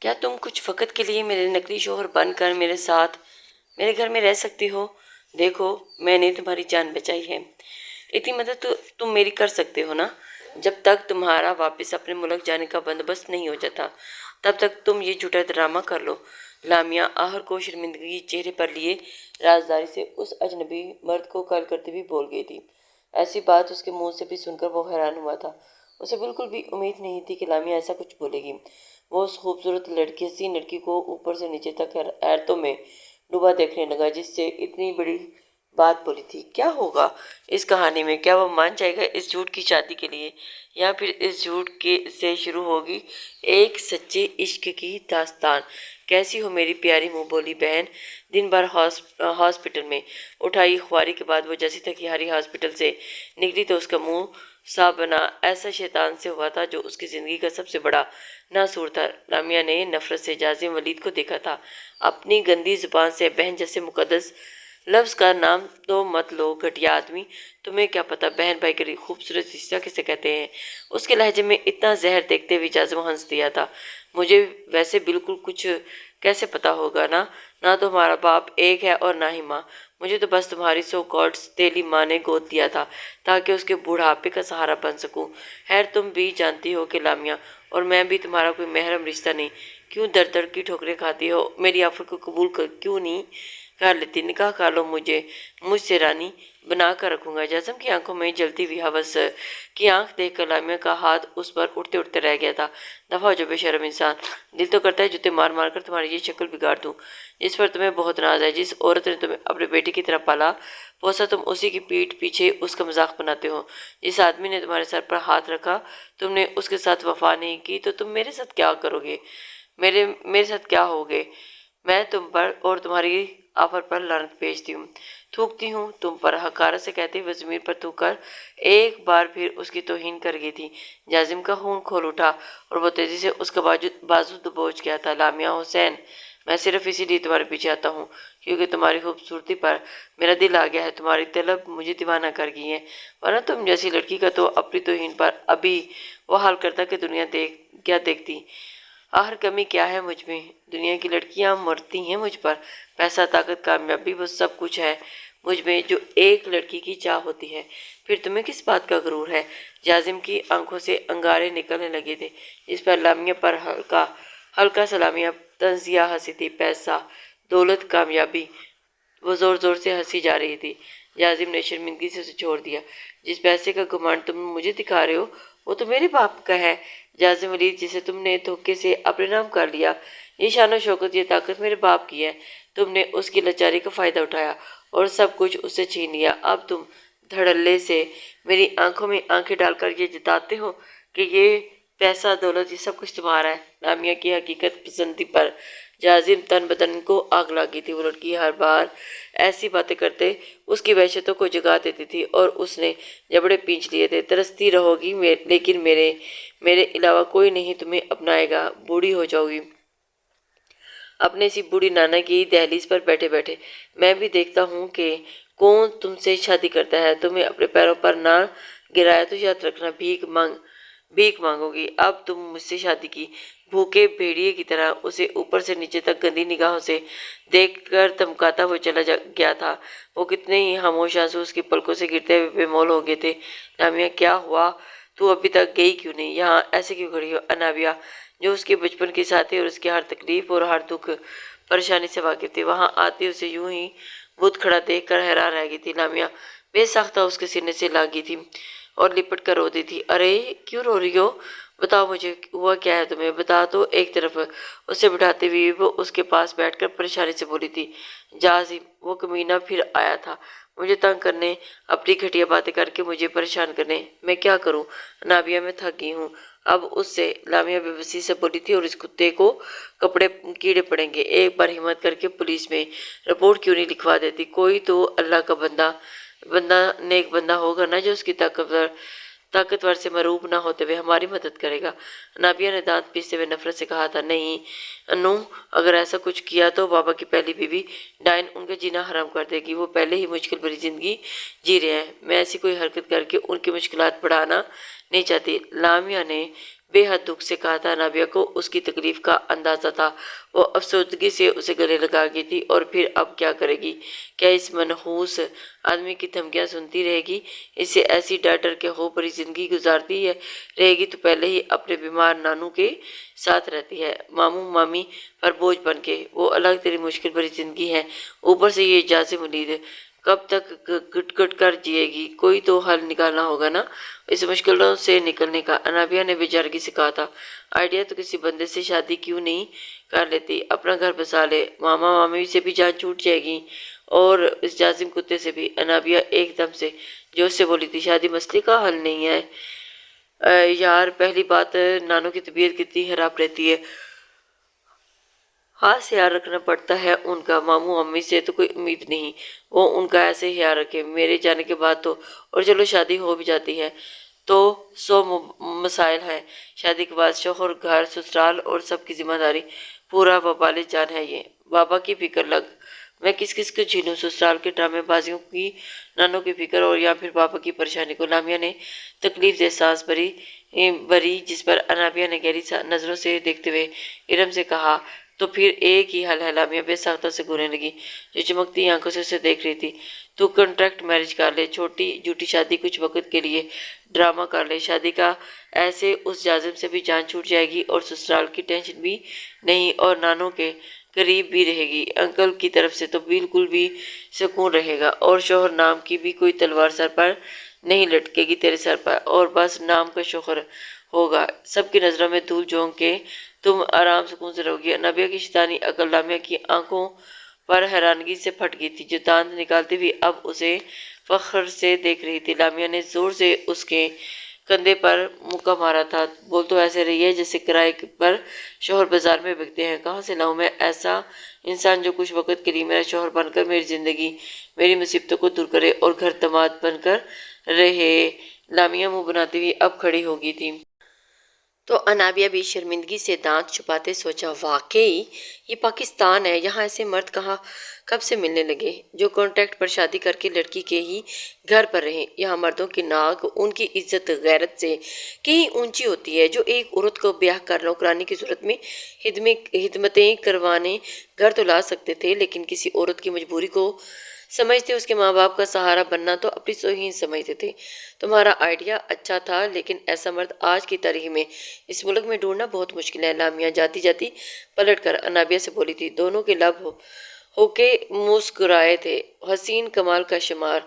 کیا تم کچھ وقت کے لیے میرے نقلی شوہر بن کر میرے ساتھ میرے گھر میں رہ سکتی ہو؟ دیکھو، میں نے تمہاری جان بچائی ہے، اتنی مدد تو تم میری کر سکتے ہو نا؟ جب تک تمہارا واپس اپنے ملک جانے کا بندوبست نہیں ہو جاتا تب تک تم یہ جھوٹا ڈرامہ کر لو۔ لامیا آخر کو شرمندگی چہرے پر لیے رازداری سے اس اجنبی مرد کو کال کرتے ہوئے بول گئی تھی۔ ایسی بات اس کے منہ سے بھی سن کر وہ حیران ہوا تھا۔ اسے بالکل بھی امید نہیں تھی کہ لامیا ایسا کچھ بولے گی۔ وہ اس خوبصورت حسین لڑکی کو اوپر سے نیچے تک حیرتوں میں ڈوبا دیکھنے لگا جس سے اتنی بڑی بات بولی تھی۔ کیا ہوگا اس کہانی میں؟ کیا وہ مان جائے گا اس جھوٹ کی شادی کے لیے، یا پھر اس جھوٹ سے شروع ہوگی ایک سچے عشق کی داستان؟ کیسی ہو میری پیاری منہ بولی بہن؟ دن بھر ہاسپٹل میں اٹھائی خواری کے بعد وہ جیسی تھکی ہاری ہاسپٹل سے نکلی تو اس کا منہ صاف بنا ایسا شیطان سے ہوا تھا جو اس کی زندگی کا سب سے بڑا ناسور تھا۔ لامیا نے نفرت سے جازم ولید کو دیکھا تھا۔ اپنی گندی زبان سے بہن جیسے مقدس لفظ کا نام تو مت لو گھٹیا آدمی، تمہیں کیا پتا بہن بھائی کا خوبصورت رشتہ کسے کہتے ہیں؟ اس کے لہجے میں اتنا زہر دیکھتے ہوئے جازم ہنس دیا تھا۔ مجھے ویسے بالکل کچھ کیسے پتا ہوگا؟ نہ تو ہمارا باپ ایک ہے اور نہ ہی ماں، مجھے تو بس تمہاری سو کالڈ تیلی ماں نے گود دیا تھا تاکہ اس کے بڑھاپے کا سہارا بن سکوں۔ خیر تم بھی جانتی ہو کہ لامیا اور میں بھی تمہارا کوئی محرم رشتہ نہیں، کیوں در در کی ٹھوکریں کھاتی ہو؟ میری آفر کو قبول کیوں نہیں کر لیتی؟ نکاح کر لو، مجھ سے رانی بنا کر رکھوں گا۔ جازم کی آنکھوں میں جلتی ہوئی ہوس کی آنکھ دیکھ کر لامیا کا ہاتھ اس پر اٹھتے اٹھتے رہ گیا تھا۔ دفعہ ہو جو بے شرم انسان، دل تو کرتا ہے جوتے مار مار کر تمہاری یہ شکل بگاڑ دوں، جس پر تمہیں بہت ناز ہے، جس عورت نے تمہیں اپنے بیٹی کی طرح پالا پوسا، تم اسی کی پیٹھ پیچھے اس کا مذاق بناتے ہو۔ جس آدمی نے تمہارے سر پر ہاتھ رکھا تم نے اس کے ساتھ وفا نہیں کی تو تم میرے ساتھ کیا کرو گے؟ میرے ساتھ کیا ہوگے؟ میں تم پر اور تمہاری آفر پر لعنت بھیجتی ہوں، تھوکتی ہوں تم پر، حقارت سے کہتے ہوئے زمین پر تھوک کر ایک بار پھر اس کی توہین کر گئی تھی۔ جازم کا خون کھول اٹھا اور وہ تیزی سے اس کا بازو دبوچ گیا تھا۔ لامیا حسین، میں صرف اسی لیے تمہارے پیچھے آتا ہوں کیونکہ تمہاری خوبصورتی پر میرا دل آ گیا ہے، تمہاری طلب مجھے دیوانہ کر گئی ہے، ورنہ تم جیسی لڑکی کا تو اپنی توہین پر ابھی وہ حال کرتا کہ دنیا کیا دیکھتی۔ آخر کمی کیا ہے مجھ میں؟ دنیا کی لڑکیاں مرتی ہیں مجھ پر، پیسہ، طاقت، کامیابی، وہ سب کچھ ہے مجھ میں جو ایک لڑکی کی چاہ ہوتی ہے، پھر تمہیں کس بات کا غرور ہے؟ جازم کی آنکھوں سے انگارے نکلنے لگے تھے جس پر لامیا پر ہلکا سلامیہ طنزیہ ہنسی تھی۔ پیسہ، دولت، کامیابی، وہ زور زور سے ہنسی جا رہی تھی۔ جازم نے شرمندگی سے اسے چھوڑ دیا۔ جس پیسے کا گمان تم مجھے دکھا رہے ہو وہ تو میرے باپ کا ہے، جازم ولید، جسے تم نے دھوکے سے اپنے نام کر لیا۔ یہ شان و شوکت، یہ طاقت میرے باپ کی ہے، تم نے اس کی لاچاری کا فائدہ اٹھایا اور سب کچھ اس سے چھین لیا۔ اب تم دھڑلے سے میری آنکھوں میں آنکھیں ڈال کر یہ جتاتے ہو کہ یہ پیسہ، دولت، یہ سب کچھ تمہارا ہے۔ لامیا کی حقیقت پسندی پر جازم تن بدن کو آگ لگی تھی۔ وہ لڑکی ہر بار ایسی باتیں کرتے اس کی وحشتوں کو جگا دیتی تھی اور اس نے جبڑے پینچ لیے تھے۔ ترستی رہو گی لیکن میرے علاوہ کوئی نہیں تمہیں اپنائے گا، بوڑھی ہو جاؤ گی اپنے اسی بوڑھی نانا کی دہلیز پر بیٹھے بیٹھے۔ میں بھی دیکھتا ہوں کہ کون تم سے شادی کرتا ہے، تمہیں اپنے پیروں پر نہ گرایا تو یاد رکھنا بھیک مانگو گی۔ اب تم مجھ سے شادی کی، بھوکے بھیڑیے کی طرح اسے اوپر سے نیچے تک گندی نگاہوں سے دیکھ کر دھمکاتا ہوا چلا گیا تھا۔ وہ کتنے ہی خاموش آنسو اس کی پلکوں سے گرتے ہوئے بے مول ہو گئے تھے۔ لامیا، کیا ہوا؟ تو ابھی تک گئی کیوں نہیں؟ یہاں ایسے کیوں کھڑی ہو؟ انابیہ، جو اس کے بچپن کی ساتھی اور اس کی ہر تکلیف اور ہر دکھ پریشانی سے واقف تھی، وہاں آتی اسے یوں ہی بت کھڑا دیکھ کر حیران رہ گئی تھی۔ لامیا بے ساختہ اس کے سینے سے لاگی تھی اور لپٹ کر رو دی تھی۔ ارے کیوں رو رہی ہو؟ بتاؤ مجھے، ہوا کیا ہے تمہیں؟ بتا تو۔ ایک طرف اسے بٹھاتے ہوئے وہ اس کے پاس بیٹھ کر پریشانی سے بولی تھی۔ جازم، وہ کمینہ پھر آیا تھا مجھے تنگ کرنے، اپنی گھٹیا باتیں کر کے مجھے پریشان کرنے۔ میں کیا کروں انابیہ، میں تھک گئی ہوں اب اس سے، لامیا بے بسی سے بولی تھی۔ اور اس کتے کو کیڑے پڑیں گے، ایک بار ہمت کر کے پولیس میں رپورٹ کیوں نہیں لکھوا دیتی؟ کوئی تو اللہ کا نیک بندہ ہوگا نا جو اس کی طاقتور سے مروب نہ ہوتے ہوئے ہماری مدد کرے گا۔ انابیہ نے دانت پیستے ہوئے نفرت سے کہا تھا۔ نہیں انو، اگر ایسا کچھ کیا تو بابا کی پہلی بیوی ڈائن ان کا جینا حرام کر دے گی، وہ پہلے ہی مشکل بھری زندگی جی رہے ہیں، میں ایسی کوئی حرکت کر کے ان کی مشکلات بڑھانا نہیں چاہتی۔ لامیا نے بے حد دکھ سے کہا تھا۔ نابیہ کو اس کی تکلیف کا اندازہ تھا۔ وہ افسردگی سے اسے گلے لگا گئی تھی۔ اور پھر اب کیا کرے گی؟ کیا اس منحوس آدمی کی دھمکیاں سنتی رہے گی؟ اس سے ایسی ڈر ڈر کے ہو بھری زندگی گزارتی رہے گی تو پہلے ہی اپنے بیمار نانو کے ساتھ رہتی ہے، ماموں مامی پر بوجھ بن کے۔ وہ الگ تیری مشکل بھری زندگی ہے، اوپر سے یہ جازم ولید، کب تک گٹ گٹ کر جیے گی؟ کوئی تو حل نکالنا ہوگا نا اس مشکلوں سے نکلنے کا۔ انابیہ نے بے چارگی سے کہا تھا، آئیڈیا تو کسی بندے سے شادی کیوں نہیں کر لیتی؟ اپنا گھر بسا لے، ماما مامی سے بھی جان چھوٹ جائے گی اور اس جازم کتے سے بھی۔ انابیہ ایک دم سے جوش سے بولی تھی، شادی مسئلے کا حل نہیں ہے یار۔ پہلی بات نانو کی طبیعت کتنی خراب رہتی ہے، خاص خیال رکھنا پڑتا ہے ان کا۔ ماموں امی سے تو کوئی امید نہیں وہ ان کا ایسے خیال رکھے میرے جانے کے بعد تو۔ اور چلو شادی ہو بھی جاتی ہے تو 100 مسائل ہیں۔ شادی کے بعد شوہر، گھر، سسرال اور سب کی ذمہ داری، پورا وبال جان ہے یہ۔ بابا کی فکر لگ میں کس کس کو جھیلوں، سسرال کے ڈرامے بازیوں کی، نانوں کی فکر اور یا پھر بابا کی پریشانی کو۔ لامیہ نے تکلیف دہ سانس بھری جس پر انابیہ نے گہری نظروں سے دیکھتے ہوئے ارم سے کہا، تو پھر ایک ہی حل ہے۔ لامیہ بے ساختہ سے گھورنے لگی جو چمکتی آنکھوں سے اسے دیکھ رہی تھی۔ تو کنٹریکٹ میرج کر لے، چھوٹی جھوٹی شادی کچھ وقت کے لیے ڈرامہ کر لے، شادی کا ایسے اس جازم سے بھی جان چھوٹ جائے گی اور سسرال کی ٹینشن بھی نہیں اور نانوں کے قریب بھی رہے گی، انکل کی طرف سے تو بالکل بھی سکون رہے گا، اور شوہر نام کی بھی کوئی تلوار سر پر نہیں لٹکے گی تیرے سر پر، اور بس نام کا شوہر ہوگا، سب کی نظروں میں دھول جھونک کے تم آرام سکون سے رہو گی۔ نابیہ کی شیطانی عقل لامیہ کی آنکھوں پر حیرانگی سے پھٹ گئی تھی، جو دانت نکالتی ہوئی اب اسے فخر سے دیکھ رہی تھی۔ لامیہ نے زور سے اس کے کندھے پر مکہ مارا تھا، بول تو ایسے رہی ہے جیسے کرائے پر شوہر بازار میں بکتے ہیں، کہاں سے لاؤں میں ایسا انسان جو کچھ وقت کے لیے میرا شوہر بن کر میری زندگی، میری مصیبتوں کو دور کرے اور گھر داماد بن کر رہے۔ لامیہ منہ بناتی ہوئی اب کھڑی ہو گئی تھی تو انابیہ بھی شرمندگی سے دانت چھپاتے سوچا، واقعی یہ پاکستان ہے، یہاں ایسے مرد کہاں کب سے ملنے لگے جو کانٹریکٹ پر شادی کر کے لڑکی کے ہی گھر پر رہیں۔ یہاں مردوں کی ناک ان کی عزت غیرت سے کہیں اونچی ہوتی ہے، جو ایک عورت کو بیاہ کر نوکرانی کی صورت میں خدمتیں کروانے گھر تو لا سکتے تھے، لیکن کسی عورت کی مجبوری کو سمجھتے، اس کے ماں باپ کا سہارا بننا تو اپنی توہین سمجھتے تھے۔ تمہارا آئیڈیا اچھا تھا، لیکن ایسا مرد آج کی تاریخ میں اس ملک میں ڈھونڈنا بہت مشکل ہے۔ لامیہ جاتی جاتی پلٹ کر انابیہ سے بولی تھی، دونوں کے لب ہو کے مسکرائے تھے، حسین کمال کا شمار،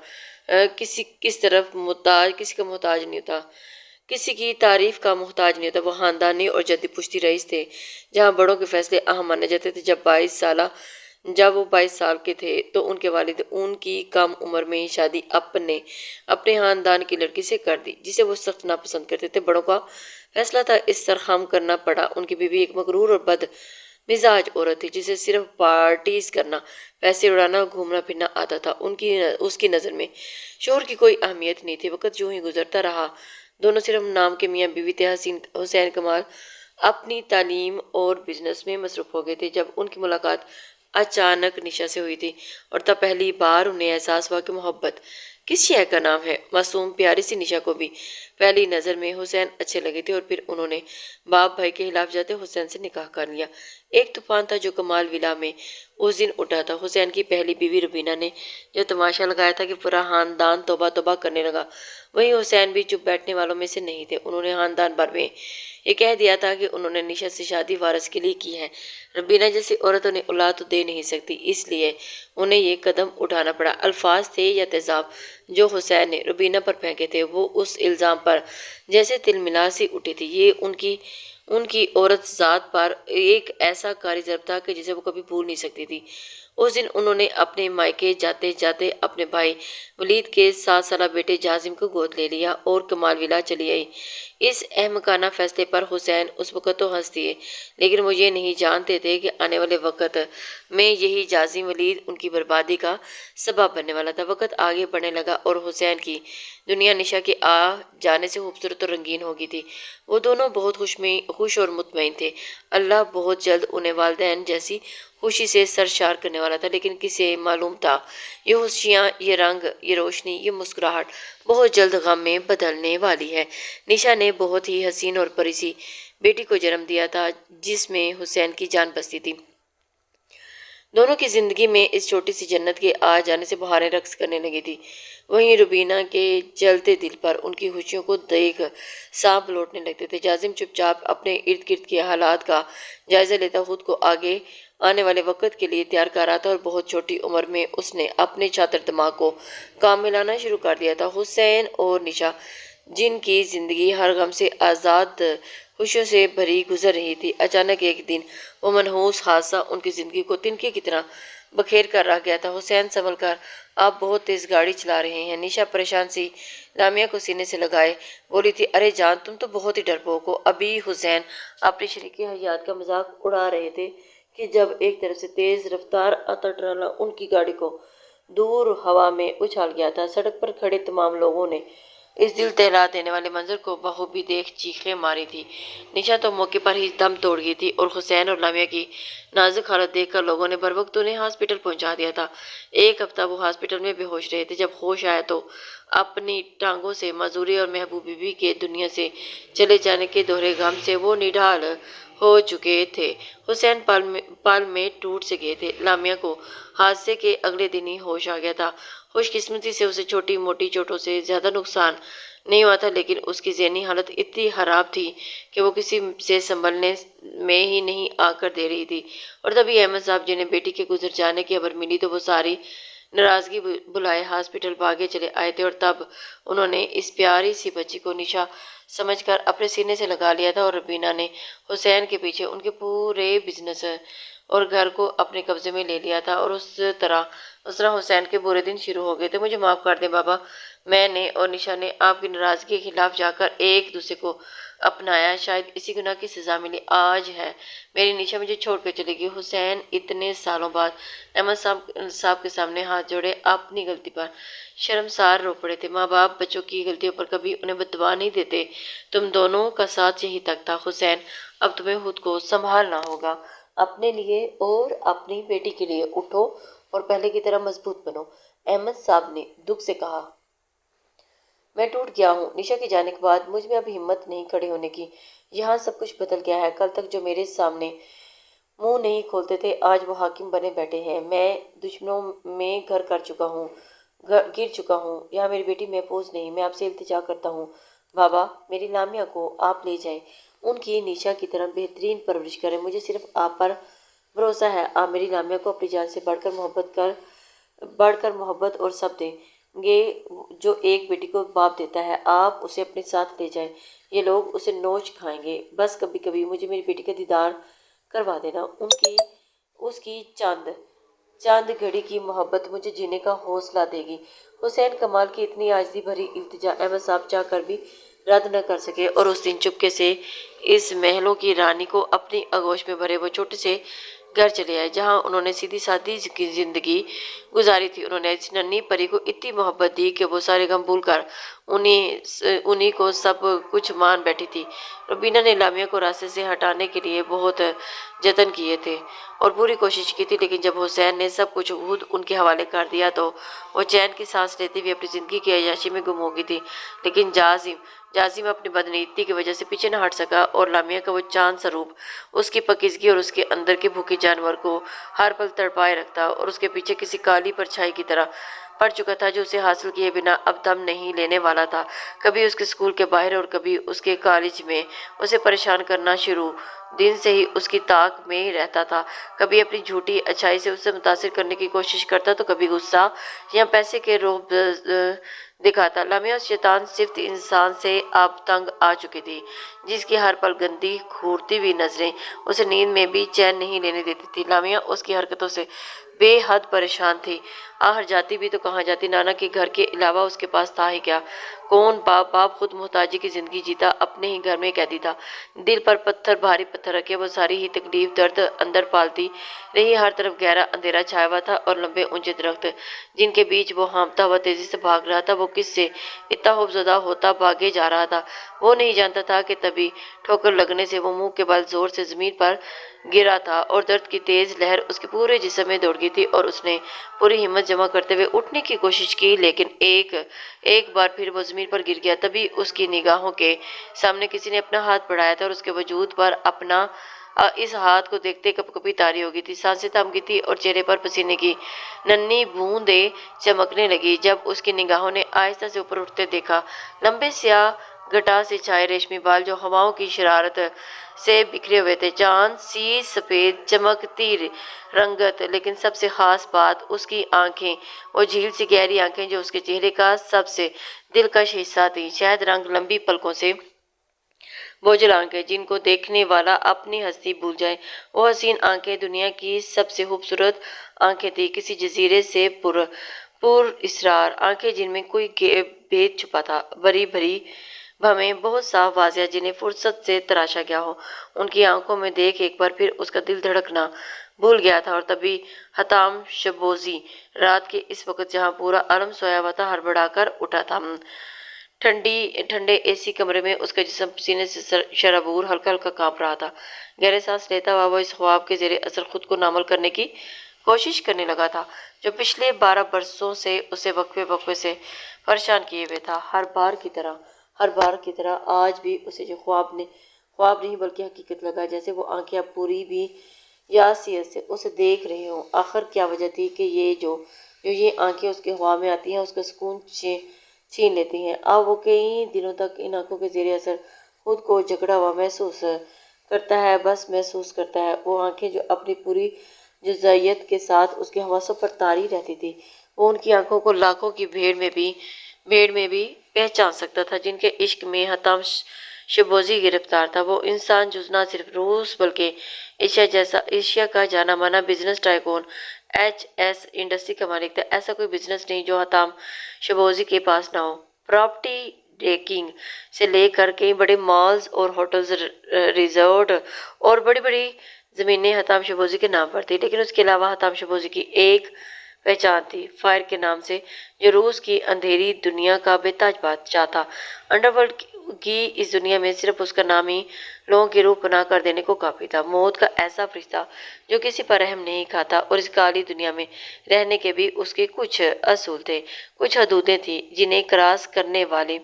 کسی کا محتاج نہیں تھا، کسی کی تعریف کا محتاج نہیں ہوتا۔ وہ خاندانی اور جدی پشتی رئیس تھے، جہاں بڑوں کے فیصلے اہم مانے جاتے تھے۔ جب وہ 22 سال کے تھے تو ان کے والد ان کی کم عمر میں ہی شادی اپنے خاندان کی لڑکی سے کر دی، جسے وہ سخت ناپسند کرتے تھے۔ بڑوں کا فیصلہ تھا، اس سرخم کرنا پڑا۔ ان کی بیوی ایک مغرور اور بد مزاج عورت تھی، جسے صرف پارٹیز کرنا، پیسے اڑانا، گھومنا پھرنا آتا تھا۔ اس کی نظر میں شوہر کی کوئی اہمیت نہیں تھی۔ وقت یوں ہی گزرتا رہا، دونوں صرف نام کے میاں بیوی تھے۔ حسین کمال اپنی تعلیم اور بزنس میں مصروف ہو گئے تھے جب ان کی ملاقات اچانک نشا سے ہوئی تھی، اور تب پہلی بار انہیں احساس ہوا کہ محبت کس شے کا نام ہے۔ معصوم پیاری سی نشا کو بھی پہلی نظر میں حسین اچھے لگے تھے، اور پھر انہوں نے باپ بھائی کے خلاف جاتے حسین سے نکاح کر لیا۔ ایک طوفان تھا جو کمال ولا میں اس دن اٹھا تھا۔ حسین کی پہلی بیوی روبینہ نے جو تماشا لگایا تھا کہ پورا خاندان توبہ توبہ کرنے لگا، وہیں حسین بھی چپ بیٹھنے والوں میں سے نہیں تھے۔ انہوں نے خاندان بھر میں یہ کہہ دیا تھا کہ انہوں نے نشا سے شادی وارث کے لیے کی ہے، روبینہ جیسی عورت انہیں اولاد تو دے نہیں سکتی، اس لیے انہیں یہ قدم اٹھانا پڑا۔ الفاظ تھے یا تیزاب جو حسین نے روبینہ پر پھینکے تھے، وہ اس الزام پر جیسے تل ملا سی اٹھی تھی۔ یہ ان کی عورت ذات پر ایک ایسا کاری ضرب تھا کہ جسے وہ کبھی بھول نہیں سکتی تھی۔ اس دن انہوں نے اپنے مائکے جاتے جاتے اپنے بھائی ولید کے 7 سالہ بیٹے جازم کو گود لے لیا اور کمال ولا چلی آئی۔ اس احمقانہ فیصلے پر حسین اس وقت تو ہنس دیے، لیکن وہ یہ نہیں جانتے تھے کہ آنے والے وقت میں یہی جازم ولید ان کی بربادی کا سبب بننے والا تھا۔ وقت آگے بڑھنے لگا اور حسین کی دنیا نشا کے آ جانے سے خوبصورت اور رنگین ہو گئی تھی۔ وہ دونوں بہت خوش اور مطمئن تھے۔ اللہ بہت جلد انہیں والدین جیسی خوشی سے سرشار کرنے والا تھا، لیکن کسے معلوم تھا یہ خوشیاں، یہ رنگ، یہ روشنی، یہ مسکراہٹ بہت جلد غم میں بدلنے والی ہے۔ نشا نے بہت ہی حسین اور پری سی بیٹی کو جنم دیا تھا جس میں حسین کی جان بستی تھی۔ دونوں کی زندگی میں اس چھوٹی سی جنت کے آ جانے سے بہاریں رقص کرنے لگی تھی۔ وہیں روبینہ کے جلتے دل پر ان کی خوشیوں کو دیکھ سانپ لوٹنے لگتے تھے۔ جاسم چپ چاپ اپنے ارد گرد کے حالات کا جائزہ لیتا خود کو آگے آنے والے وقت کے لیے تیار کر رہا تھا، اور بہت چھوٹی عمر میں اس نے اپنے چاتر دماغ کو کام میں لانا شروع کر دیا تھا۔ حسین اور نشا، جن کی زندگی ہر غم سے آزاد، خوشیوں سے بھری گزر رہی تھی، اچانک ایک دن وہ منحوس حادثہ ان کی زندگی کو تنکے کی طرح بکھیر کر رکھ گیا تھا۔ حسین سنبھل کر، آپ بہت تیز گاڑی چلا رہے ہیں۔ نشا پریشان سی لامیا کو سینے سے لگائے بولی تھی، ارے جان، تم تو بہت ہی ڈرپوک ہو۔ ابھی حسین اپنی شریک حیات کا مذاق اڑا رہے تھے کہ جب ایک طرف سے تیز رفتار آتا ٹرالا ان کی گاڑی کو دور ہوا میں اچھال گیا تھا۔ سڑک پر کھڑے تمام لوگوں نے اس دل دہلا دینے والے منظر کو بخوبی دیکھ چیخیں ماری تھی۔ نشا تو موقع پر ہی دم توڑ گئی تھی، اور حسین اور لامیا کی نازک حالت دیکھ کر لوگوں نے بروقت انہیں ہاسپٹل پہنچا دیا تھا۔ ایک ہفتہ وہ ہاسپٹل میں بے ہوش رہے تھے۔ جب ہوش آیا تو اپنی ٹانگوں سے معذوری اور محبوب بیوی کے دنیا سے چلے جانے کے دوہرے غم سے وہ نڈھال ہو چکے تھے۔ حسین پال میں ٹوٹ سے گئے تھے۔ لامیا کو حادثے کے اگلے دن ہی ہوش آ گیا تھا۔ خوش قسمتی سے اسے چھوٹی موٹی چوٹوں سے زیادہ نقصان نہیں ہوا تھا، لیکن اس کی ذہنی حالت اتنی خراب تھی کہ وہ کسی سے سنبھلنے میں ہی نہیں آ کر دے رہی تھی۔ اور تبھی احمد صاحب، جنہیں بیٹی کے گزر جانے کی خبر ملی تو وہ ساری ناراضگی بلائے ہاسپٹل بھاگے چلے آئے تھے، اور تب انہوں نے اس پیاری سی بچی کو نشا سمجھ کر اپنے سینے سے لگا لیا تھا، اور ربینہ نے حسین کے پیچھے ان کے پورے بزنس اور گھر کو اپنے قبضے میں لے لیا تھا۔ اور اس طرح حسین کے برے دن شروع ہو گئے تھے۔ مجھے معاف کر دیں بابا، میں نے اور نشا نے آپ کی ناراضگی کے خلاف جا کر ایک دوسرے کو اپنایا، شاید اسی گناہ کی سزا ملی آج ہے میری نشا مجھے چھوڑ کر چلے گی۔ حسین اتنے سالوں بعد احمد صاحب کے سامنے ہاتھ جوڑے اپنی غلطی پر شرمسار رو پڑے تھے۔ ماں باپ بچوں کی غلطیوں پر کبھی انہیں بددعا نہیں دیتے۔ تم دونوں کا ساتھ یہی تک تھا۔ حسین، اب تمہیں خود کو سنبھالنا ہوگا، اپنے لیے اور اپنی بیٹی کے لیے اٹھو اور پہلے کی طرح مضبوط بنو، احمد صاحب نے دکھ سے کہا۔ میں ٹوٹ گیا ہوں۔ نشا کے جانے کے بعد مجھ میں اب ہمت نہیں کھڑے ہونے کی۔ یہاں سب کچھ بدل گیا ہے۔ کل تک جو میرے سامنے منہ نہیں کھولتے تھے، آج وہ حاکم بنے بیٹھے ہیں۔ میں دشمنوں میں گر چکا ہوں۔ یہاں میری بیٹی محفوظ نہیں۔ میں آپ سے التجا کرتا ہوں بابا، میری لامیا کو آپ لے جائیں، ان کی نشا کی طرح بہترین پرورش کریں۔ مجھے صرف آپ پر بھروسہ ہے۔ آپ میری لامیا کو اپنی جان سے بڑھ کر محبت اور سب دیں گے جو ایک بیٹی کو باپ دیتا ہے۔ آپ اسے اپنے ساتھ لے جائیں، یہ لوگ اسے نوچ کھائیں گے۔ بس کبھی کبھی مجھے میری بیٹی کا دیدار کروا دینا۔ اس کی چاند گھڑی کی محبت مجھے جینے کا حوصلہ دے گی۔ حسین کمال کی اتنی عاجزی بھری التجا احمد صاحب چاہ کر بھی رد نہ کر سکے، اور اس دن چپکے سے اس محلوں کی رانی کو اپنی آغوش میں بھرے وہ چھوٹے سے گھر چلے آئے جہاں انہوں نے سیدھی سادی زندگی گزاری تھی۔ انہوں نے اس ننھی پری کو اتنی محبت دی کہ وہ سارے غم بھول کر انہی کو سب کچھ مان بیٹھی تھی۔ روبینہ نے لامیا کو راستے سے ہٹانے کے لیے بہت جتن کیے تھے اور پوری کوشش کی تھی، لیکن جب حسین نے سب کچھ خود ان کے حوالے کر دیا تو وہ چین کی سانس لیتے ہوئے اپنی زندگی کی عیاشی میں گم ہو گئی تھی۔ لیکن جاسم اپنی بدنیتی کی وجہ سے پیچھے نہ ہٹ سکا، اور لامیا کا وہ چاند سا روپ، اس کی پاکیزگی اور اس کے اندر کے بھوکے جانور کو ہر پل تڑپائے رکھتا، اور اس کے پیچھے کسی کالی پرچھائی کی طرح پڑ چکا تھا جو اسے حاصل کیے بنا اب دم نہیں لینے والا تھا۔ کبھی اس کے اسکول کے باہر اور کبھی اس کے کالج میں اسے پریشان کرنا شروع دن سے ہی اس کی طاق میں ہی رہتا تھا۔ کبھی اپنی جھوٹی اچھائی سے اسے متاثر کرنے کی کوشش کرتا تو کبھی غصہ یا پیسے کے رعب دکھاتا۔ لامیا اس شیطان صفت انسان سے اب تنگ آ چکی تھی، جس کی ہر پل گندی گھورتی ہوئی نظریں اسے نیند میں بھی چین نہیں لینے دیتی تھی۔ لامیا اس کی حرکتوں سے بے حد پریشان تھی۔ آخر جاتی بھی تو کہاں جاتی؟ نانا کے گھر کے علاوہ اس کے پاس تھا ہی کیا؟ کون باپ خود محتاجی کی زندگی جیتا، اپنے ہی گھر میں قیدی تھا، دل پر بھاری پتھر رکھے وہ ساری ہی تکلیف درد اندر پالتی رہی۔ ہر طرف گہرا اندھیرا چھایا ہوا تھا اور لمبے اونچے درخت جن کے بیچ وہ ہانپتا ہوا تیزی سے بھاگ رہا تھا، وہ کس سے اتنا خوفزدہ ہوتا بھاگے جا رہا تھا وہ نہیں جانتا تھا کہ تبھی ٹھوکر لگنے سے وہ منہ کے بل زور سے زمین پر گرا تھا اور درد کی تیز لہر اس کے پورے جسم میں دوڑ گئی تھی اور اس نے پوری ہمت جمع کرتے ہوئے اٹھنے کی کوشش کی، لیکن ایک بار پھر وہ زمین پر گر گیا۔ تبھی اس کی نگاہوں کے سامنے کسی نے اپنا ہاتھ بڑھایا تھا اور اس کے وجود پر اپنا اس ہاتھ کو دیکھتے کپ کپی طاری ہو گئی تھی، سانسیں تھم گئی تھی اور چہرے پر پسینے کی ننھی بوندیں چمکنے لگی۔ جب اس کی نگاہوں نے آہستہ سے اوپر اٹھتے دیکھا، لمبے سیاہ گھٹا سے چھائے ریشمی بال جو ہواؤں کی شرارت سے بکھرے ہوئے تھے، چاند سی سفید چمکتی رنگت، لیکن سب سے خاص بات اس کی آنکھیں، وہ جھیل سی گہری آنکھیں جو اس کے چہرے کا سب سے دلکش حصہ تھی، شاید رنگ لمبی پلکوں سے بوجھل آنکھیں جن کو دیکھنے والا اپنی ہستی بھول جائے۔ وہ حسین آنکھیں دنیا کی سب سے خوبصورت آنکھیں تھی، کسی جزیرے سے پر اسرار آنکھیں جن میں کوئی بھید چھپا تھا، بھری بھری بھویں بہت صاف واضح جنہیں فرصت سے تراشا گیا ہو۔ ان کی آنکھوں میں دیکھ ایک بار پھر اس کا دل دھڑکنا بھول گیا تھا اور تبھی حتام شبوزی رات کے اس وقت جہاں پورا عالم سویا ہوا تھا ہڑبڑا کر اٹھا تھا۔ ٹھنڈے اے سی کمرے میں اس کا جسم پسینے سے شرابور ہلکا ہلکا کانپ رہا تھا۔ گہرے سانس لیتا ہوا وہ اس خواب کے زیر اثر خود کو نارمل کرنے کی کوشش کرنے لگا تھا جو پچھلے 12 برسوں سے اسے وقفے سے پریشان کیے ہوئے تھا۔ ہر بار کی طرح آج بھی اسے جو خواب نہیں بلکہ حقیقت لگا، جیسے وہ آنکھیں اب پوری بھی یاسیت سے اسے دیکھ رہے ہوں۔ آخر کیا وجہ تھی کہ یہ آنکھیں اس کے خواب میں آتی ہیں، اس کا سکون چھین لیتی ہیں۔ اب وہ کئی دنوں تک ان آنکھوں کے زیر اثر خود کو جکڑا ہوا محسوس کرتا ہے، بس محسوس کرتا ہے۔ وہ آنکھیں جو اپنی پوری جزئیات کے ساتھ اس کے حواسوں پر طاری رہتی تھی، وہ ان کی آنکھوں کو لاکھوں کی بھیڑ میں بھی پہچان سکتا تھا جن کے عشق میں حتام شبوزی گرفتار تھا۔ وہ انسان جو نہ صرف روس بلکہ ایشیا کا جانا مانا business tycoon H S industry کا مالک تھا۔ ایسا کوئی بزنس نہیں جو حتام شبوزی کے پاس نہ ہو۔ پراپرٹی ڈیکنگ سے لے کر کئی بڑے مالز اور ہوٹلز، ریزورٹ اور بڑی بڑی زمینیں حتام شبوزی کے نام پر تھی، لیکن اس کے علاوہ حتام شبوزی کی ایک پہچان تھی، فائر کے نام سے، جو روس کی اندھیری دنیا کا بے تاج بادشاہ تھا۔ انڈر ورلڈ کی اس دنیا میں صرف اس کا نام ہی لوگوں کی روح پناہ کر دینے کو کافی تھا۔ موت کا ایسا فرشتہ جو کسی پر رحم نہیں کھاتا، اور اس کالی دنیا میں رہنے کے بھی اس کے کچھ اصول تھے، کچھ حدودیں تھیں جنہیں کراس کرنے والے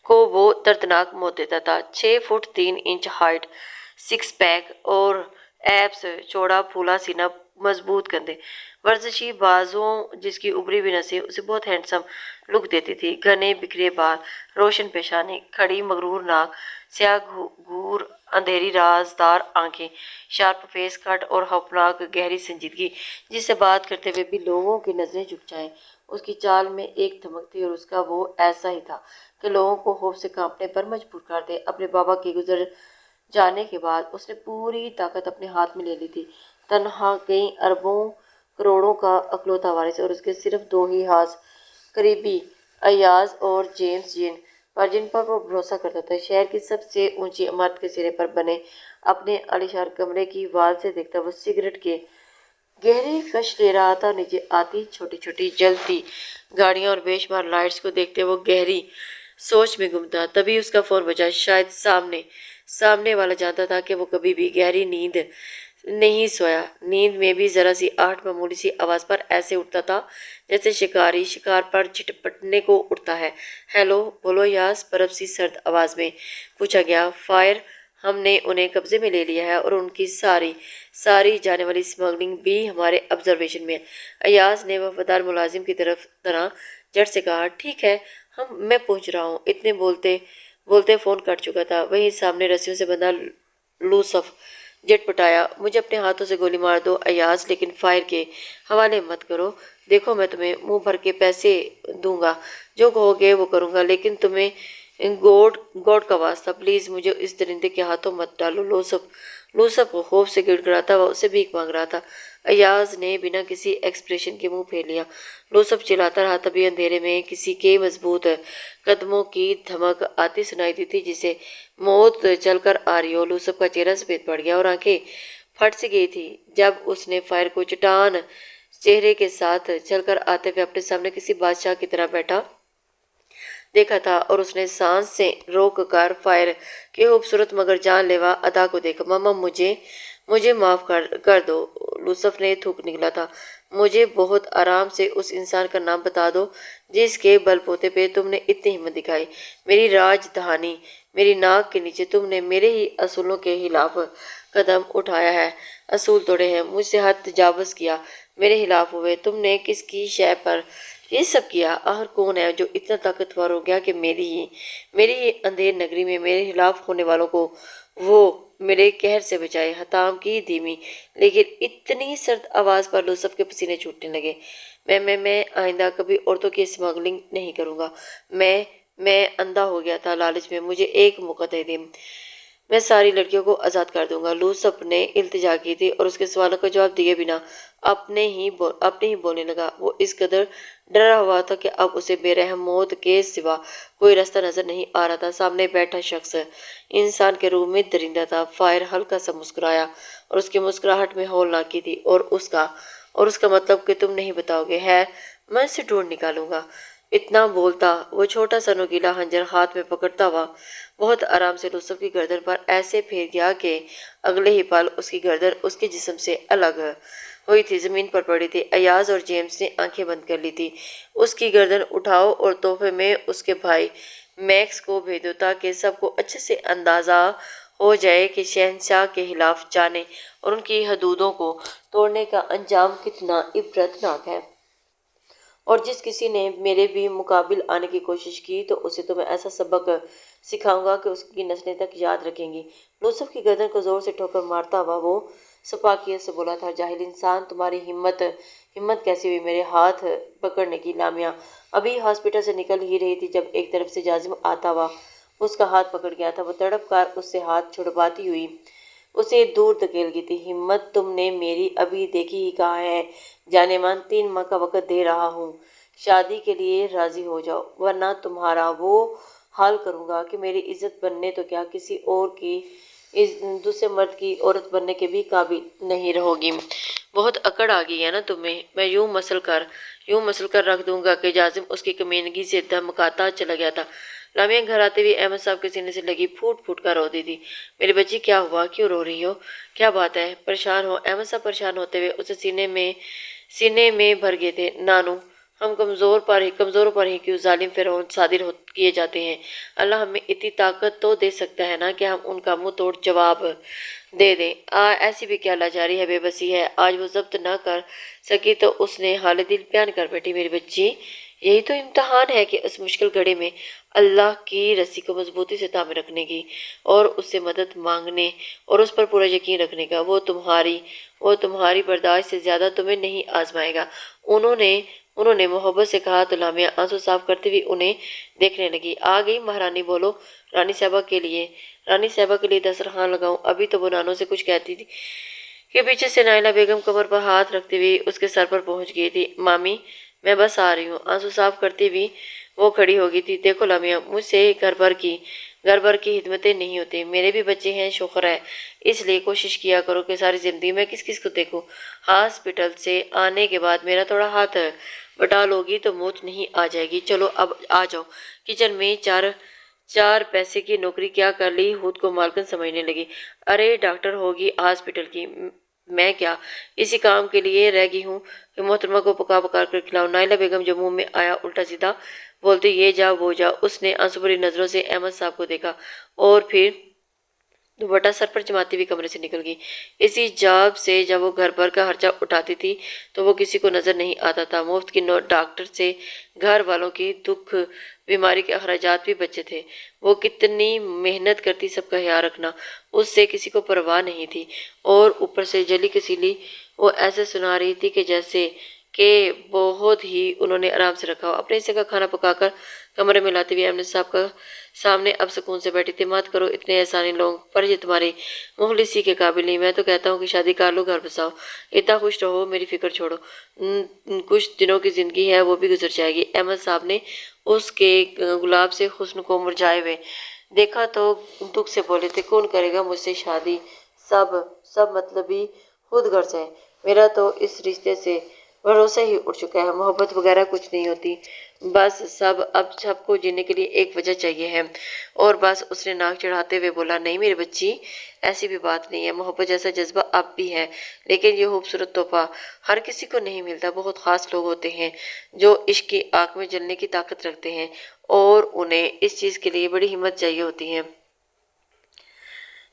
کو وہ دردناک موت دیتا تھا۔ 6 فٹ 3 انچ ہائٹ، 6 پیک اور ایبس، چوڑا پھولا سینہ، مضبوط کندھے، ورزشی بازوؤں جس کی ابری ہوئی نسیں اسے بہت ہینڈسم لک دیتی تھی۔ گھنے بکھرے بال، روشن پیشانی، کھڑی مغرور ناک، سیاہ گور اندھیری رازدار آنکھیں، شارپ فیس کٹ اور خوفناک گہری سنجیدگی جس سے بات کرتے ہوئے بھی لوگوں کی نظریں جھک جائیں۔ اس کی چال میں ایک دھمک تھی اور اس کا وہ ایسا ہی تھا کہ لوگوں کو خوف سے کانپنے پر مجبور کر دے۔ اپنے بابا کے گزر جانے کے بعد اس نے پوری طاقت اپنے ہاتھ میں لے لی تھی، تنہا کئی اربوں کروڑوں کا اکلوتا وارث، اور اس کے صرف 2 ہی خاص قریبی، ایاز اور جیمز جن پر وہ بھروسہ کرتا تھا۔ شہر کی سب سے اونچی عمارت کے سرے پر بنے اپنے عالیشان کمرے کی وال سے دیکھتا وہ سگریٹ کے گہرے کش لے رہا تھا۔ نیچے آتی چھوٹی چھوٹی جلتی گاڑیاں اور بے شمار لائٹس کو دیکھتے وہ گہری سوچ میں گم تھا۔ تبھی اس کا فون بجا۔ شاید سامنے والا جانتا تھا کہ وہ کبھی بھی گہری نیند نہیں سویا۔ نیند میں بھی ذرا سی آہٹ معمولی سی آواز پر ایسے اٹھتا تھا جیسے شکاری شکار پر جھپٹنے کو اٹھتا ہے۔ ہیلو، بولو یاس، برف سی سرد آواز میں پوچھا گیا۔ فائر، ہم نے انہیں قبضے میں لے لیا ہے اور ان کی ساری جانے والی اسمگلنگ بھی ہمارے آبزرویشن میں ہے۔ ایاز نے وفادار ملازم کی طرح جھٹ سے کہا۔ ٹھیک ہے، میں پہنچ رہا ہوں۔ اتنے بولتے فون کٹ چکا تھا۔ وہیں سامنے رسیوں سے بندھا لوسف جھٹ پٹایا۔ مجھے اپنے ہاتھوں سے گولی مار دو ایاز، لیکن فائر کے حوالے مت کرو۔ دیکھو، میں تمہیں منہ بھر کے پیسے دوں گا، جو کہو گے وہ کروں گا، لیکن تمہیں گوڈ گوڈ کا واسطہ پلیز مجھے اس درندے کے ہاتھوں مت ڈالو۔ لوسف کو خوف سے گڑ گڑاتا ہوا اسے بھیک مانگ رہا تھا۔ ایاز نے بنا کسی ایکسپریشن کے منہ پھیر لیا۔ لوسف چلاتا رہا، تبھی اندھیرے میں کسی کے مضبوط قدموں کی دھمک آتی سنائی دی تھی جسے موت چل کر آ رہی ہو۔ لوسف کا چہرہ سفید پڑ گیا اور آنکھیں پھٹ سی گئی تھی جب اس نے فائر کو چٹان چہرے کے ساتھ چل کر آتے ہوئے اپنے سامنے کسی بادشاہ کی طرح بیٹھا دیکھا تھا، اور اس نے سانس سے روک کر فائر کی خوبصورت مگر جان لیوا ادا کو دیکھا۔ ماما مجھے معاف کر دو، لوسف نے تھوک نکلا تھا۔ مجھے بہت آرام سے اس انسان کا نام بتا دو جس کے بل بوتے پہ تم نے اتنی ہمت دکھائی۔ میری راجدھانی، میری ناک کے نیچے تم نے میرے ہی اصولوں کے خلاف قدم اٹھایا ہے، اصول توڑے ہیں، مجھ سے حد تجاوز کیا، میرے خلاف ہوئے۔ تم نے کس کی شے پر یہ سب کیا؟ آخر کون ہے جو اتنا طاقتور ہو گیا کہ میری ہی اندھیر نگری میں میرے خلاف ہونے والوں کو وہ میرے قہر سے بچائے؟ حتام کی دھیمی لیکن اتنی سرد آواز پر لوسف کے پسینے چھوٹنے لگے۔ میں آئندہ کبھی عورتوں کی اسمگلنگ نہیں کروں گا۔ میں اندھا ہو گیا تھا لالچ میں، مجھے ایک موقع دے دیں، میں ساری لڑکیوں کو آزاد کر دوں گا۔ لوسف نے التجا کی تھی اور اس کے سوالوں کا جواب دیے بنا اپنے ہی بولنے لگا۔ وہ اس قدر ڈرا ہوا تھا کہ اب اسے بے رحم موت کے سوا کوئی راستہ نظر نہیں آ رہا تھا۔ سامنے بیٹھا شخص انسان کے روح میں درندہ تھا۔ فائر ہلکا سا مسکرایا اور اس کی مسکراہٹ میں ہولناکی تھی۔ اور اس کا مطلب کہ تم نہیں بتاؤ گے؟ خیر، میں اسے ڈھونڈ نکالوں گا۔ اتنا بولتا وہ چھوٹا سا نوکیلا خنجر ہاتھ میں پکڑتا ہوا بہت آرام سے لوسف کی گردن پر ایسے پھیر گیا کہ اگلے ہی پل اس کی گردن اس کے جسم سے الگ ہوئی تھی، زمین پر پڑی تھی۔ ایاز اور جیمز نے آنکھیں بند کر لی تھی۔ اس کی گردن اٹھاؤ اور تحفے میں اس کے بھائی میکس کو بھیجو تاکہ سب کو اچھے سے اندازہ ہو جائے کہ شہنشاہ کے خلاف جانے اور ان کی حدودوں کو توڑنے کا انجام کتنا عبرت ناک ہے۔ اور جس کسی نے میرے بھی مقابل آنے کی کوشش کی تو اسے تو میں ایسا سبق سکھاؤں گا کہ اس کی نسلیں تک یاد رکھیں گی۔ لوسف کی گردن کو زور سے ٹھوکر مارتا ہوا وہ سپاکیت سے بولا تھا، جاہل انسان، تمہاری ہمت کیسی ہوئی میرے ہاتھ پکڑنے کی؟ لامیا ابھی ہاسپٹل سے نکل ہی رہی تھی جب ایک طرف سے جازم آتا ہوا اس کا ہاتھ پکڑ گیا تھا۔ وہ تڑپ کر اس سے ہاتھ چھڑواتی ہوئی اسے دور دھکیل گئی تھی۔ ہمت تم نے میری ابھی دیکھی ہی کہاں ہے جانے من، 3 ماہ کا وقت دے رہا ہوں، شادی کے لیے راضی ہو جاؤ ورنہ تمہارا وہ حال کروں گا کہ میری عزت بننے تو کیا کسی اور کی دوسرے مرد کی عورت بننے کے بھی قابل نہیں رہو گی۔ بہت اکڑ آ گئی ہے نا تمہیں؟ میں یوں مسل کر رکھ دوں گا کہ جازم اس کی کمینگی سے دھمکاتا چلا گیا تھا۔ لامیا گھر آتے ہوئے احمد صاحب کے سینے سے لگی پھوٹ پھوٹ کر روتی تھی۔ میری بچی کیا ہوا؟ کیوں رو رہی ہو؟ کیا بات ہے؟ پریشان ہو؟ احمد صاحب پریشان ہوتے ہوئے اسے سینے میں بھر گئے تھے۔ نانو، ہم کمزوروں پر ہی کیوں ظالم فرعون صادر کیے جاتے ہیں؟ اللہ ہمیں اتنی طاقت تو دے سکتا ہے نا کہ ہم ان کا منہ توڑ جواب دے دیں۔ ایسی بھی کیا لاچاری ہے، بے بسی ہے؟ آج وہ ضبط نہ کر سکی تو اس نے حال دل بیان کر بیٹھی، میری بچی یہی تو امتحان ہے کہ اس مشکل گھڑی میں اللہ کی رسی کو مضبوطی سے تھامے رکھنے کی اور اس سے مدد مانگنے اور اس پر پورا یقین رکھنے کا۔ وہ تمہاری برداشت سے زیادہ تمہیں نہیں آزمائے گا، انہوں نے محبت سے کہا تو لامیا آنسو صاف کرتے ہوئے انہیں دیکھنے لگی۔ آ گئی مہارانی، بولو۔ رانی صاحبہ کے لیے دسترخوان لگاؤں؟ ابھی تو وہ نانو سے کچھ کہتی تھی کہ پیچھے سے نائلہ بیگم کمر پر ہاتھ رکھتے ہوئے اس کے سر پر پہنچ گئی تھی۔ مامی میں بس آ رہی ہوں۔ آنسو صاف کرتی ہوئی وہ کھڑی ہو گئی تھی۔ دیکھو لامیا، مجھ سے گھر بھر کی خدمتیں نہیں ہوتی، میرے بھی بچے ہیں، شوہر ہے، اس لیے کوشش کیا کرو کہ ساری زندگی میں کس کو دیکھوں۔ ہاسپٹل سے آنے کے بعد میرا تھوڑا ہاتھ بٹا لوگی تو موت نہیں آ جائے گی۔ چلو اب آ جاؤ۔ کچن میں 4 پیسے کی نوکری کیا کر لی، خود کو مالکن سمجھنے لگی۔ ارے ڈاکٹر ہوگی ہاسپٹل کی، میں کیا اسی کام کے لیے رہ گئی ہوں کہ محترمہ کو پکا کر کھلاؤں؟ نائلہ بیگم جو منہ میں آیا الٹا سیدھا بولتے یہ جا وہ جا۔ اس نے آنسو بھری نظروں سے احمد صاحب کو دیکھا اور پھر دوپٹہ سر پر جماتی ہوئی کمرے سے نکل گئی۔ اسی جاب سے جب وہ گھر بھر کا خرچہ اٹھاتی تھی تو وہ کسی کو نظر نہیں آتا تھا۔ مفت کی ڈاکٹر سے گھر والوں کی دکھ بیماری کے اخراجات بھی بچے تھے۔ وہ کتنی محنت کرتی، سب کا خیال رکھنا، اس سے کسی کو پرواہ نہیں تھی۔ اور اوپر سے جلی کسیلی وہ ایسے سنا رہی تھی کہ جیسے کہ بہت ہی انہوں نے آرام سے رکھا ہو۔ اپنے حصے کا کھانا پکا کر کمرے میں لاتے ہوئے ایمن صاحب کا سامنے اب سکون سے بیٹھی تھی۔ مت کرو اتنے احسانی لوگوں پر، یہ تمہاری مخلصی کے قابل نہیں۔ میں تو کہتا ہوں کہ شادی کر لو، گھر بساؤ، اتنا خوش رہو، میری فکر چھوڑو۔ کچھ دنوں کی زندگی ہے، وہ بھی گزر جائے گی۔ احمد صاحب نے اس کے گلاب سے حسن کو مرجھائے ہوئے دیکھا تو دکھ سے بولے تھے، کون کرے گا مجھ سے شادی؟ سب مطلبی خود غرض ہے۔ میرا تو اس رشتے سے بھروسہ ہی اٹھ چکا ہے، محبت وغیرہ کچھ نہیں ہوتی، بس اب سب کو جینے کے لیے ایک وجہ چاہیے ہے، اور بس۔ اس نے ناک چڑھاتے ہوئے بولا، نہیں میری بچی، ایسی بھی بات نہیں ہے، محبت جیسا جذبہ اب بھی ہے، لیکن یہ خوبصورت تحفہ ہر کسی کو نہیں ملتا۔ بہت خاص لوگ ہوتے ہیں جو عشق کی آگ میں جلنے کی طاقت رکھتے ہیں، اور انہیں اس چیز کے لیے بڑی ہمت چاہیے ہوتی ہے۔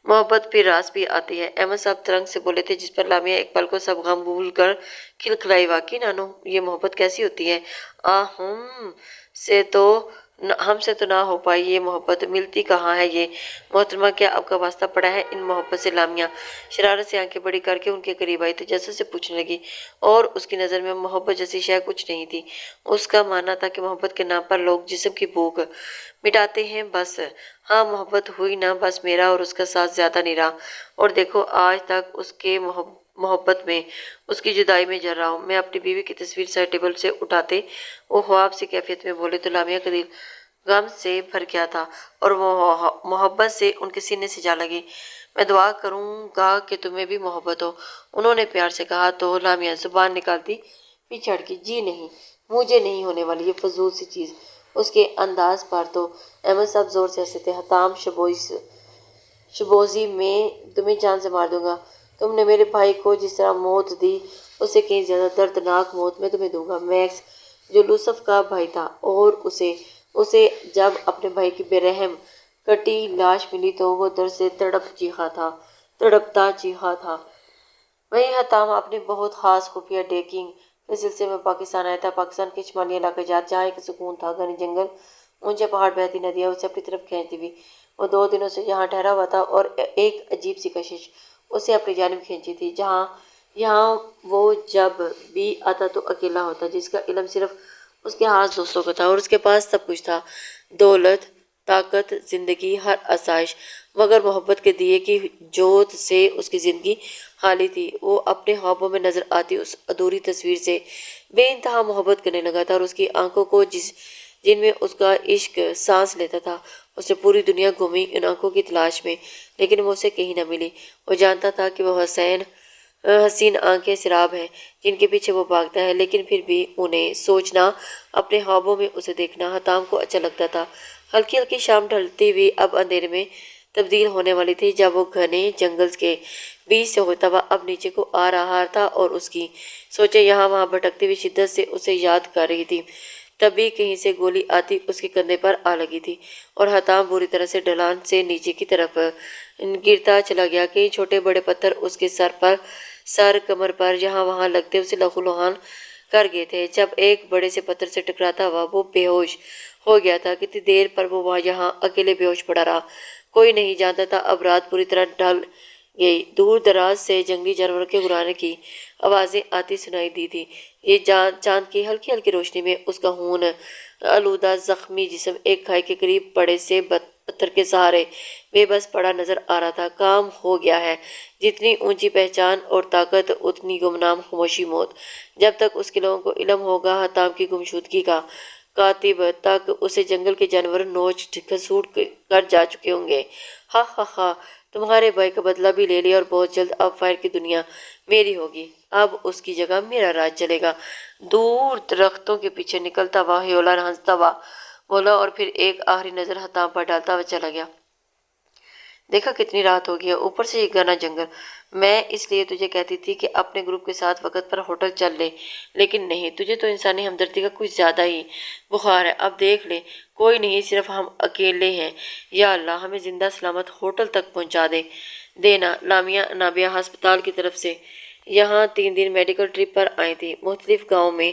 محبت پھر راس بھی آتی ہے۔ احمد صاحب ترنگ سے بولے تھے، جس پر لامیا ایک پل کو سب غم بھول کر کھلکھلائی، واقعی نانو یہ محبت کیسی ہوتی ہے؟ ہم سے تو نہ ہو پائی یہ محبت، ملتی کہاں ہے یہ؟ محترمہ کیا آپ کا واسطہ پڑا ہے ان محبت سے؟ لامیا شرارت سے آنکھیں بڑی کر کے ان کے قریب آئی، تجسس سے پوچھنے لگی، اور اس کی نظر میں محبت جیسی شے کچھ نہیں تھی۔ اس کا ماننا تھا کہ محبت کے نام پر لوگ جسم کی بھوک مٹاتے ہیں، بس۔ ہاں محبت ہوئی نا، بس میرا اور اس کا ساتھ زیادہ نہیں رہا، اور دیکھو آج تک اس کے محبت میں، اس کی جدائی میں جل رہا ہوں میں۔ اپنی بیوی کی تصویر سر ٹیبل سے اٹھاتے وہ خواب سی کیفیت میں بولے تو لامیا کا دل غم سے بھر گیا تھا، اور وہ محبت سے ان کے سینے سے جا لگی۔ میں دعا کروں گا کہ تمہیں بھی محبت ہو، انہوں نے پیار سے کہا تو لامیا زبان نکالتی پیچھے ہٹ گئی۔ جی نہیں، مجھے نہیں ہونے والی یہ فضول سی چیز۔ اس کے انداز پر تو احمد صاحب زور سے ہنسے تھے۔ حتام شبوزی، میں تمہیں جان سے مار دوں گا۔ تم نے میرے بھائی کو جس طرح موت دی، اس سے کہیں زیادہ دردناک موت میں تمہیں دوں گا۔ میکس جو یوسف کا بھائی تھا، اور اسے جب اپنے بھائی کی بے رحم کٹی لاش ملی تو وہ درد سے تڑپتا چیخا تھا۔ وہیں حتام اپنے بہت خاص خفیہ ڈیکنگ کے سلسلے میں پاکستان آیا تھا۔ پاکستان کے شمالی علاقے جات، جہاں ایک سکون تھا، گھنے جنگل، اونچے پہاڑ، بہتی ندیاں اسے اپنی طرف کھینچتی ہوئی۔ وہ 2 دنوں سے یہاں ٹھہرا ہوا تھا، اور ایک عجیب سی کشش اسے اپنی جانب کھینچی تھی۔ یہاں وہ جب بھی آتا تو اکیلا ہوتا، جس کا علم صرف اس کے خاص دوستوں کو تھا، اور اس کے پاس سب کچھ تھا، دولت، طاقت، زندگی، ہر آسائش، مگر محبت کے دیے کی جوت سے اس کی زندگی خالی تھی۔ وہ اپنے خوابوں میں نظر آتی اس ادھوری تصویر سے بے انتہا محبت کرنے لگا تھا، اور اس کی آنکھوں کو جن میں اس کا عشق سانس لیتا تھا۔ اس نے پوری دنیا گھومی ان آنکھوں کی تلاش میں، لیکن وہ اسے کہیں نہ ملی۔ وہ جانتا تھا کہ وہ حسین آنکھیں سراب ہیں جن کے پیچھے وہ بھاگتا ہے، لیکن پھر بھی انہیں سوچنا، اپنے خوابوں میں اسے دیکھنا حتام کو اچھا لگتا تھا۔ ہلکی ہلکی شام ڈھلتی ہوئی اب اندھیرے میں تبدیل ہونے والی تھی، جب وہ گھنے جنگل کے بیچ سے ہوتا ہوا اب نیچے کو آ رہا تھا، اور اس کی سوچیں یہاں وہاں بھٹکتی ہوئی شدت سے اسے یاد کر رہی تھی۔ تبھی کہیں سے گولی آتی اس کے کندھے پر آ لگی تھی، اور حتام بری طرح سے ڈھلان سے نیچے کی طرف گرتا چلا گیا۔ کئی چھوٹے بڑے پتھر اس کے سر کمر پر جہاں وہاں لگتے اسے لہو لہان کر گئے تھے۔ جب ایک بڑے سے پتھر سے ٹکراتا ہوا وہ بے ہوش ہو گیا تھا۔ کتنی دیر پر وہ یہاں اکیلے بے ہوش پڑا رہا، کوئی نہیں جانتا تھا۔ اب رات پوری طرح ڈھل گئی، دور دراز سے جنگلی جانوروں کے گھرانے کی آوازیں آتی سنائی دی تھی۔ یہ چاند کی ہلکی ہلکی روشنی میں اس کا خون آلودہ زخمی جسم ایک کھائی کے قریب بڑے سے پتھر کے سہارے بے بس پڑا نظر آ رہا تھا۔ کام ہو گیا ہے، جتنی اونچی پہچان اور طاقت اتنی گمنام خاموشی موت۔ جب تک اس کے لوگوں کو علم ہوگا حتام کی گمشدگی کا، کاتب تک اسے جنگل کے جانور نوچ گھسوٹ کر جا چکے ہوں گے۔ ہا ہا ہا، تمہارے بھائی کا بدلہ بھی لے لیا، اور بہت جلد اب فائر کی دنیا میری ہوگی، اب اس کی جگہ میرا راج چلے گا۔ دور درختوں کے پیچھے نکلتا ہوا ہیولا ہنستا ہوا بولا، اور پھر ایک آخری نظر حتام پر ڈالتا ہوا چلا گیا۔ دیکھا کتنی رات ہو گئی ہے، اوپر سے یہ گھنا جنگل۔ میں اس لیے تجھے کہتی تھی کہ اپنے گروپ کے ساتھ وقت پر ہوٹل چل لے، لیکن نہیں، تجھے تو انسانی ہمدردی کا کچھ زیادہ ہی بخار ہے۔ اب دیکھ لے، کوئی نہیں، صرف ہم اکیلے ہیں۔ یا اللہ، ہمیں زندہ سلامت ہوٹل تک پہنچا دینا۔ لامیا انابیہ ہسپتال کی طرف سے یہاں 3 دن میڈیکل ٹرپ پر آئی تھی، مختلف گاؤں میں